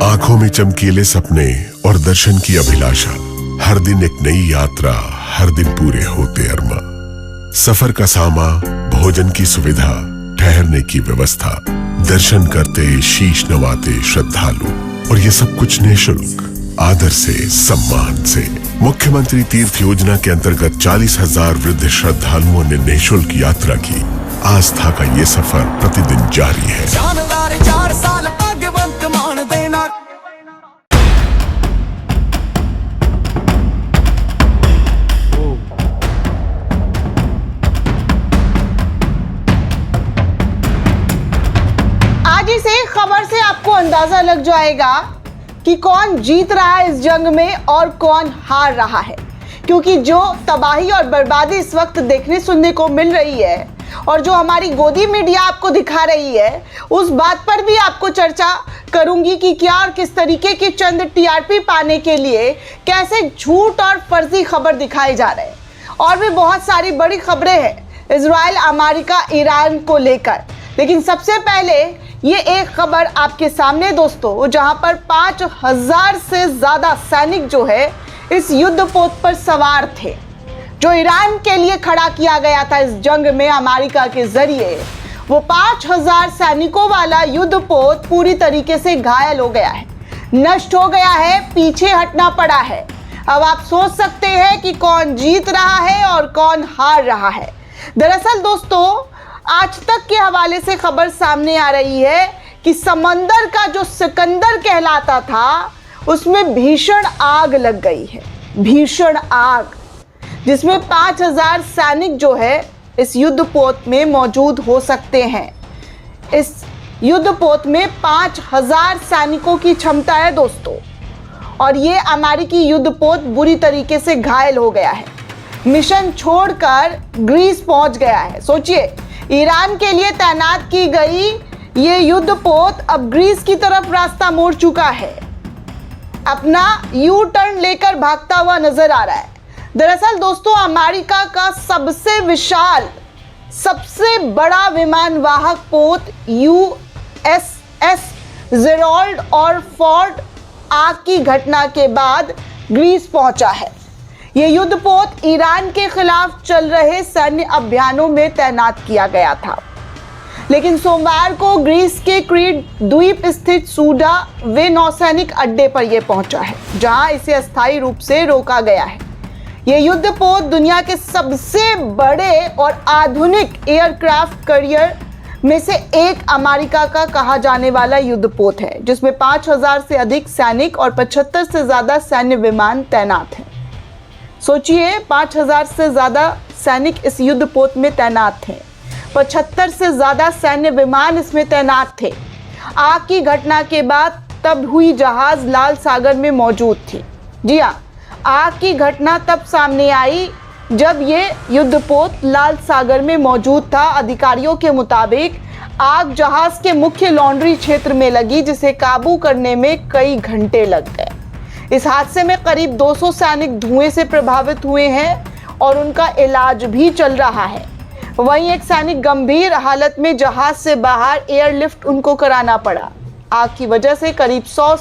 आंखों में चमकीले सपने और दर्शन की अभिलाषा, हर दिन एक नई यात्रा, हर दिन पूरे होते अरमा। सफर का सामा, भोजन की सुविधा, ठहरने की व्यवस्था, दर्शन करते शीश नवाते श्रद्धालु, और ये सब कुछ निःशुल्क, आदर से, सम्मान से। मुख्यमंत्री तीर्थ योजना के अंतर्गत 40,000 वृद्ध श्रद्धालुओं ने निःशुल्क यात्रा की। आस्था का ये सफर प्रतिदिन जारी है। शानदार 4 साल भाग्यवंत मान देना। आज इस एक खबर से आपको अंदाजा लग जाएगा कि कौन जीत रहा है इस जंग में और कौन हार रहा है, क्योंकि जो तबाही और बर्बादी इस वक्त देखने सुनने को मिल रही है और जो हमारी गोदी मीडिया आपको दिखा रही है, उस बात पर भी आपको चर्चा करूंगी कि क्या और किस तरीके के चंद टीआरपी पाने के लिए कैसे झूठ और फर्जी खबर दिखाए जा रहे हैं। और भी बहुत सारी बड़ी खबरें हैं इजराइल, अमेरिका, ईरान को लेकर। लेकिन सबसे पहले ये एक खबर आपके सामने दोस्तों, जहां पर 5,000 से ज्यादा सैनिक जो है इस युद्ध पोत पर सवार थे, जो ईरान के लिए खड़ा किया गया था इस जंग में अमेरिका के जरिए। वो 5,000 सैनिकों वाला युद्ध पोत पूरी तरीके से घायल हो गया है, नष्ट हो गया है, पीछे हटना पड़ा है। अब आप सोच सकते हैं कि कौन जीत रहा है और कौन हार रहा है। दरअसल दोस्तों, आज तक के हवाले से खबर सामने आ रही है कि समंदर का जो सिकंदर कहलाता था, उसमें भीषण आग लग गई है, भीषण आग, जिसमें 5,000 सैनिक जो है इस युद्ध पोत में मौजूद हो सकते हैं। इस युद्ध पोत में 5,000 सैनिकों की क्षमता है दोस्तों, और ये अमेरिकी युद्ध पोत बुरी तरीके से घायल हो गया है, मिशन छोड़कर ग्रीस पहुंच गया है। सोचिए, ईरान के लिए तैनात की गई ये युद्ध पोत अब ग्रीस की तरफ रास्ता मोड़ चुका है, अपना यू टर्न लेकर भागता हुआ नजर आ रहा है। दरअसल दोस्तों, अमेरिका का सबसे विशाल, सबसे बड़ा विमान वाहक पोत USS जेरोल्ड और फोर्ड आग की घटना के बाद ग्रीस पहुंचा है। ये युद्ध पोत ईरान के खिलाफ चल रहे सैन्य अभियानों में तैनात किया गया था, लेकिन सोमवार को ग्रीस के क्रीट द्वीप स्थित सूडा वे नौसैनिक अड्डे पर यह पहुंचा है, जहां इसे अस्थायी रूप से रोका गया है। यह युद्ध पोत दुनिया के सबसे बड़े और आधुनिक एयरक्राफ्ट कैरियर में से एक अमेरिका का कहा जाने वाला युद्ध पोत है, जिसमें 5,000 से अधिक सैनिक और 75 से ज्यादा सैन्य विमान तैनात हैं। सोचिए, 5,000 से ज्यादा सैनिक इस युद्ध पोत में तैनात थे, 75 से ज्यादा सैन्य विमान इसमें तैनात थे। आग की घटना के बाद तब हुई जहाज लाल सागर में मौजूद थी। जी हाँ, आग की घटना तब सामने आई जब ये युद्ध पोत लाल सागर में मौजूद था। अधिकारियों के मुताबिक आग जहाज के मुख्य लॉन्ड्री क्षेत्र में लगी, जिसे काबू करने में कई घंटे लग गए। इस हादसे में करीब 200 सैनिक धुएं से प्रभावित हुए हैं और उनका इलाज भी चल रहा है। वहीं एक सैनिक गंभीर हालत में जहाज से बाहर एयरलिफ्ट उनको कराना पड़ा। आग की वजह से करीब 100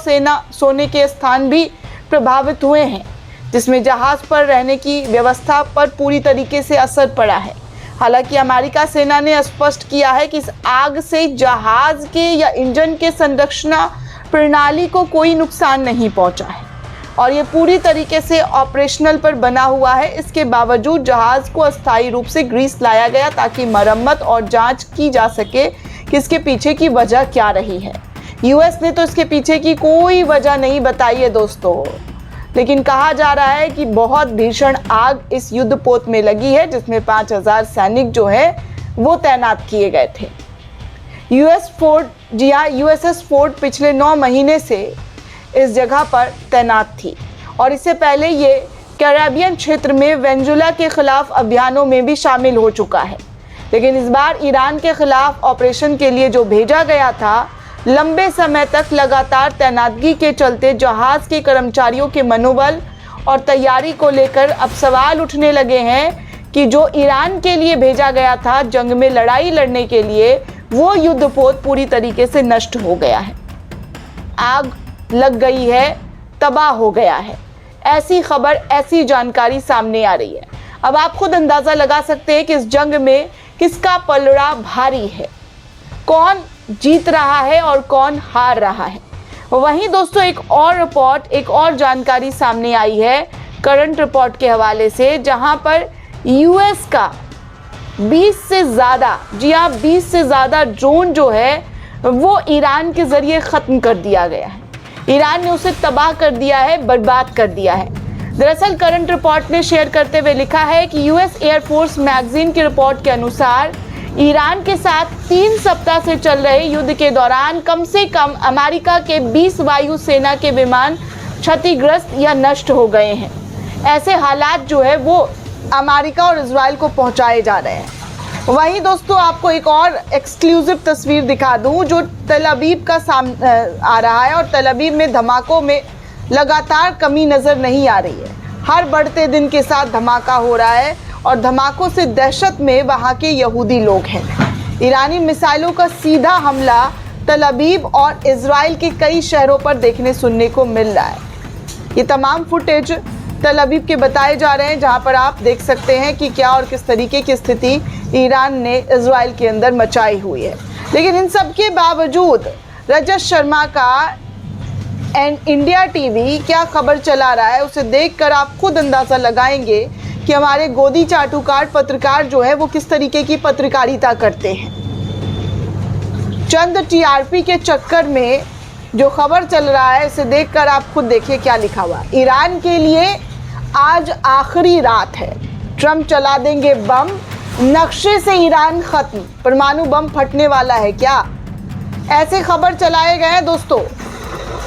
सोने के स्थान भी प्रभावित हुए हैं, जिसमें जहाज पर रहने की व्यवस्था पर पूरी तरीके से असर पड़ा है। हालांकि अमेरिका सेना ने स्पष्ट किया है कि इस आग से जहाज के या इंजन के संरक्षण प्रणाली को कोई नुकसान नहीं पहुंचा है और ये पूरी तरीके से ऑपरेशनल पर बना हुआ है। इसके बावजूद जहाज को अस्थायी रूप से ग्रीस लाया गया ताकि मरम्मत और जांच की जा सके कि इसके पीछे की वजह क्या रही है। यूएस ने तो इसके पीछे की कोई वजह नहीं बताई है दोस्तों, लेकिन कहा जा रहा है कि बहुत भीषण आग इस युद्ध पोत में लगी है, जिसमें 5,000 सैनिक जो है वो तैनात किए गए थे। USS फोर्ड पिछले 9 महीने से इस जगह पर तैनात थी और इससे पहले ये कैरेबियन क्षेत्र में वेनेजुएला के खिलाफ अभियानों में भी शामिल हो चुका है। लेकिन इस बार ईरान के खिलाफ ऑपरेशन के लिए जो भेजा गया था, लंबे समय तक लगातार तैनातगी के चलते जहाज के कर्मचारियों के मनोबल और तैयारी को लेकर अब सवाल उठने लगे हैं कि जो ईरान के लिए भेजा गया था जंग में लड़ाई लड़ने के लिए, वो युद्धपोत पूरी तरीके से नष्ट हो गया है। आग लग गई है, तबाह हो गया है। ऐसी खबर, ऐसी जानकारी सामने आ रही है। अब आप खुद अंदाजा लगा सकते हैं कि इस जंग में किसका पलड़ा भारी है, कौन जीत रहा है और कौन हार रहा है। वहीं दोस्तों एक और रिपोर्ट, एक और जानकारी सामने आई है करंट रिपोर्ट के हवाले से, जहां पर यूएस का 20 से ज़्यादा, जी हाँ 20 से ज़्यादा ड्रोन जो है वो ईरान के ज़रिए ख़त्म कर दिया गया है। ईरान ने उसे तबाह कर दिया है, बर्बाद कर दिया है। दरअसल करंट रिपोर्ट ने शेयर करते हुए लिखा है कि यूएस एयरफोर्स मैगजीन की रिपोर्ट के अनुसार ईरान के साथ 3 सप्ताह से चल रहे युद्ध के दौरान कम से कम अमेरिका के 20 वायुसेना के विमान क्षतिग्रस्त या नष्ट हो गए हैं। ऐसे हालात जो है वो अमेरिका और इजराइल को पहुंचाए जा रहे हैं। वहीं दोस्तों आपको एक और एक्सक्लूसिव तस्वीर दिखा दूं जो तल अवीव का सामने आ रहा है, और तल अवीव में धमाकों में लगातार कमी नज़र नहीं आ रही है। हर बढ़ते दिन के साथ धमाका हो रहा है और धमाकों से दहशत में वहाँ के यहूदी लोग हैं। ईरानी मिसाइलों का सीधा हमला तल अवीव और इजराइल के कई शहरों पर देखने सुनने को मिल रहा है। ये तमाम फुटेज तल अवीव के बताए जा रहे हैं, जहां पर आप देख सकते हैं कि क्या और किस तरीके की स्थिति ईरान ने इजराइल के अंदर मचाई हुई है। लेकिन इन सब के बावजूद रजत शर्मा का इंडिया टीवी क्या खबर चला रहा है, उसे देखकर आप खुद अंदाज़ा लगाएंगे कि हमारे गोदी चाटुकार पत्रकार जो है वो किस तरीके की पत्रकारिता करते हैं। चंद टीआरपी के चक्कर में जो खबर चल रहा है उसे देखकर आप खुद देखिए क्या लिखा हुआ है। ईरान के लिए आज आखिरी रात है, ट्रंप चला देंगे बम, नक्शे से ईरान खत्म, परमाणु बम फटने वाला है क्या, ऐसे खबर चलाए गए हैं दोस्तों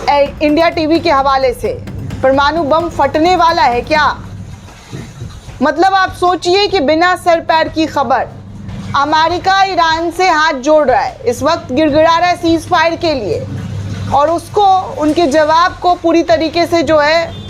इंडिया टीवी के हवाले से। परमाणु बम फटने वाला है क्या, मतलब आप सोचिए कि बिना सर पैर की खबर अमेरिका ईरान से हाथ जोड़ रहा है, इस वक्त गिड़गिड़ा रहा है सीज फायर के लिए, और उसको, उनके जवाब को पूरी तरीके से जो है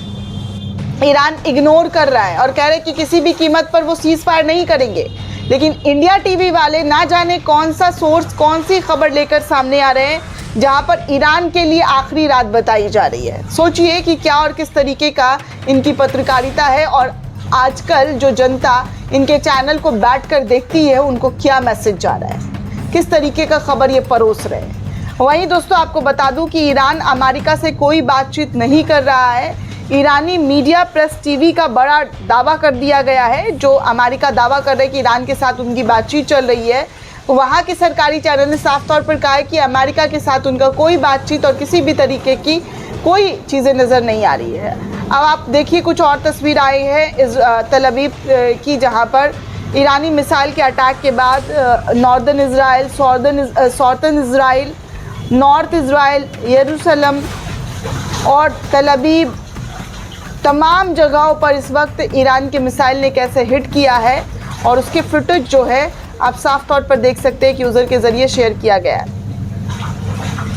ईरान इग्नोर कर रहा है और कह रहे कि किसी भी कीमत पर वो सीज फायर नहीं करेंगे। लेकिन इंडिया टीवी वाले ना जाने कौन सा सोर्स, कौन सी खबर लेकर सामने आ रहे हैं जहां पर ईरान के लिए आखिरी रात बताई जा रही है। सोचिए कि क्या और किस तरीके का इनकी पत्रकारिता है, और आजकल जो जनता इनके चैनल को बैठकर देखती है उनको क्या मैसेज जा रहा है, किस तरीके का खबर ये परोस रहे हैं। वहीं दोस्तों आपको बता दूं कि ईरान अमेरिका से कोई बातचीत नहीं कर रहा है। ईरानी मीडिया प्रेस टीवी का बड़ा दावा कर दिया गया है, जो अमेरिका दावा कर रहे हैं कि ईरान के साथ उनकी बातचीत चल रही है। वहाँ के सरकारी चैनल ने साफ तौर पर कहा है कि अमेरिका के साथ उनका कोई बातचीत और किसी भी तरीके की कोई चीज़ें नज़र नहीं आ रही है। अब आप देखिए कुछ और तस्वीर आई है तल अवीव की, जहाँ पर ईरानी मिसाइल के अटैक के बाद northern Israel, southern Israel, north Israel, यरूशलेम और तल अवीव, तमाम जगहों पर इस वक्त ईरान के मिसाइल ने कैसे हिट किया है, और उसके फुटेज जो है आप साफ तौर पर देख सकते हैं कि यूज़र के ज़रिए शेयर किया गया है।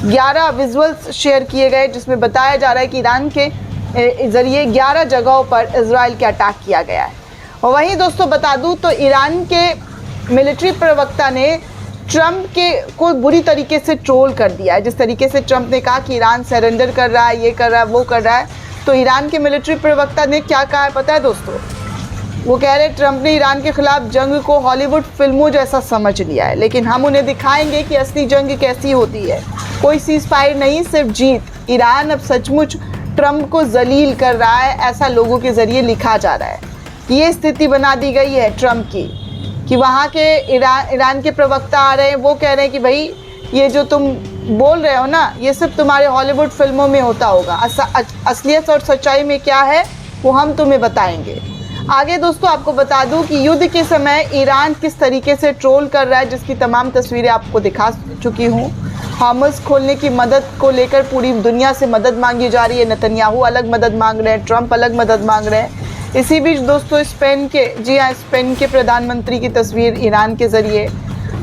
11 विजुअल्स शेयर किए गए जिसमें बताया जा रहा है कि ईरान के ज़रिए 11 जगहों पर इजराइल के अटैक किया गया है। और वहीं दोस्तों बता दूं तो ईरान के मिलिट्री प्रवक्ता ने ट्रंप के को बुरी तरीके से ट्रोल कर दिया है। जिस तरीके से ट्रंप ने कहा कि ईरान सरेंडर कर रहा है, ये कर रहा है, वो कर रहा है, तो ईरान के मिलिट्री प्रवक्ता ने क्या कहा है पता है दोस्तों? वो कह रहे ट्रंप ने ईरान के खिलाफ जंग को हॉलीवुड फिल्मों जैसा समझ लिया है, लेकिन हम उन्हें दिखाएंगे कि असली जंग कैसी होती है। कोई सीज फायर नहीं, सिर्फ जीत। ईरान अब सचमुच ट्रंप को जलील कर रहा है, ऐसा लोगों के ज़रिए लिखा जा रहा है। ये स्थिति बना दी गई है ट्रंप की कि वहाँ के ईरान के प्रवक्ता आ रहे हैं, वो कह रहे हैं कि भाई ये जो तुम बोल रहे हो ना, ये सिर्फ तुम्हारे हॉलीवुड फिल्मों में होता होगा, असलियत और सच्चाई में क्या है वो हम तुम्हें बताएंगे। आगे दोस्तों आपको बता दूं कि युद्ध के समय ईरान किस तरीके से ट्रोल कर रहा है, जिसकी तमाम तस्वीरें आपको दिखा चुकी हूँ। हामस खोलने की मदद को लेकर पूरी दुनिया से मदद मांगी जा रही है। नेतन्याहू अलग मदद मांग रहे हैं, ट्रंप अलग मदद मांग रहे हैं। इसी बीच दोस्तों स्पेन के, जी हाँ, स्पेन के प्रधानमंत्री की तस्वीर ईरान के ज़रिए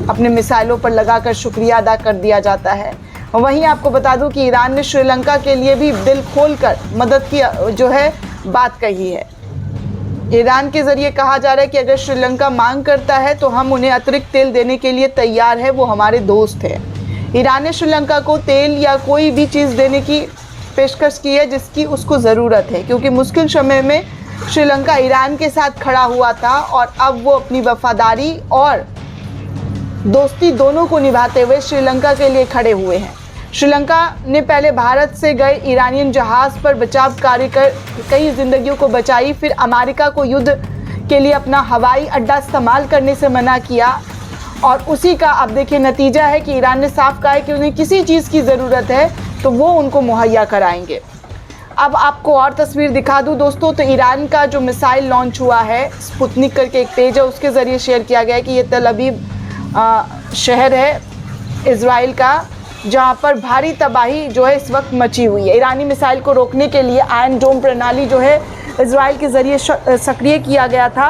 अपने मिसाइलों पर लगाकर शुक्रिया अदा कर दिया जाता है। वहीं आपको बता दूं कि ईरान ने श्रीलंका के लिए भी दिल खोलकर मदद की जो है बात कही है। ईरान के ज़रिए कहा जा रहा है कि अगर श्रीलंका मांग करता है तो हम उन्हें अतिरिक्त तेल देने के लिए तैयार है, वो हमारे दोस्त हैं। ईरान ने श्रीलंका को तेल या कोई भी चीज़ देने की पेशकश की है जिसकी उसको ज़रूरत है, क्योंकि मुश्किल समय में श्रीलंका ईरान के साथ खड़ा हुआ था और अब वो अपनी वफादारी और दोस्ती दोनों को निभाते हुए श्रीलंका के लिए खड़े हुए हैं। श्रीलंका ने पहले भारत से गए ईरानियन जहाज़ पर बचाव कार्य कर कई जिंदगियों को बचाई, फिर अमेरिका को युद्ध के लिए अपना हवाई अड्डा इस्तेमाल करने से मना किया और उसी का अब देखिए नतीजा है कि ईरान ने साफ कहा है कि उन्हें किसी चीज़ की ज़रूरत है तो वो उनको मुहैया कराएंगे। अब आपको और तस्वीर दिखा दूं दोस्तों, तो ईरान का जो मिसाइल लॉन्च हुआ है, स्पुतनिक करके एक पेज है उसके ज़रिए शेयर किया गया है कि ये तल अवीव शहर है इज़राइल का, जहां पर भारी तबाही जो है इस वक्त मची हुई है। ईरानी मिसाइल को रोकने के लिए आयरन डोम प्रणाली जो है इज़राइल के ज़रिए सक्रिय किया गया था,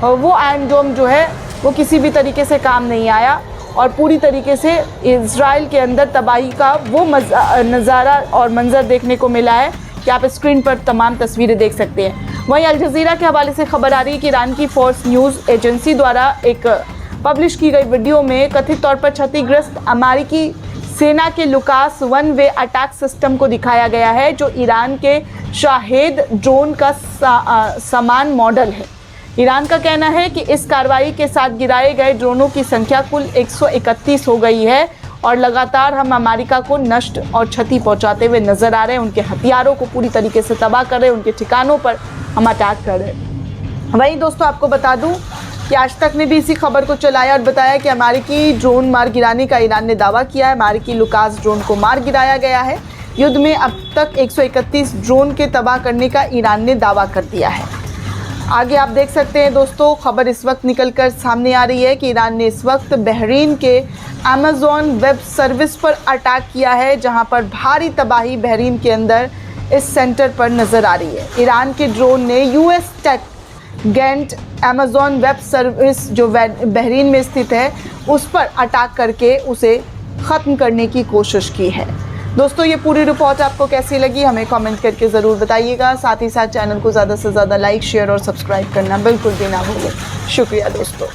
वो आयरन डोम जो है वो किसी भी तरीके से काम नहीं आया और पूरी तरीके से इज़राइल के अंदर तबाही का वो नज़ारा और मंजर देखने को मिला है कि आप स्क्रीन पर तमाम तस्वीरें देख सकते हैं। वहीं अल जज़ीरा के हवाले से खबर आ रही है कि ईरान की फोर्स न्यूज़ एजेंसी द्वारा एक पब्लिश की गई वीडियो में कथित तौर पर क्षतिग्रस्त अमेरिकी सेना के Lucas one way attack system को दिखाया गया है, जो ईरान के शाहेद ड्रोन का समान मॉडल है। ईरान का कहना है कि इस कार्रवाई के साथ गिराए गए ड्रोनों की संख्या कुल 131 हो गई है और लगातार हम अमेरिका को नष्ट और क्षति पहुंचाते हुए नजर आ रहे हैं। उनके हथियारों को पूरी तरीके से तबाह कर रहे हैं, उनके ठिकानों पर हम अटैक कर रहे हैं। वहीं दोस्तों आपको बता दूं कि आज तक ने भी इसी खबर को चलाया और बताया कि अमेरिकी ड्रोन मार गिराने का ईरान ने दावा किया है। अमेरिकी लुकास ड्रोन को मार गिराया गया है। युद्ध में अब तक 131 ड्रोन के तबाह करने का ईरान ने दावा कर दिया है। आगे आप देख सकते हैं दोस्तों, खबर इस वक्त निकलकर सामने आ रही है कि ईरान ने इस वक्त बहरीन के अमेज़न वेब सर्विस पर अटैक किया है, जहां पर भारी तबाही बहरीन के अंदर इस सेंटर पर नज़र आ रही है। ईरान के ड्रोन ने US tech giant Amazon web service जो बहरीन में स्थित है उस पर अटैक करके उसे ख़त्म करने की कोशिश की है। दोस्तों ये पूरी रिपोर्ट आपको कैसी लगी हमें कमेंट करके ज़रूर बताइएगा। साथ ही साथ चैनल को ज़्यादा से ज़्यादा लाइक, शेयर और सब्सक्राइब करना बिल्कुल भी ना भूलें। शुक्रिया दोस्तों।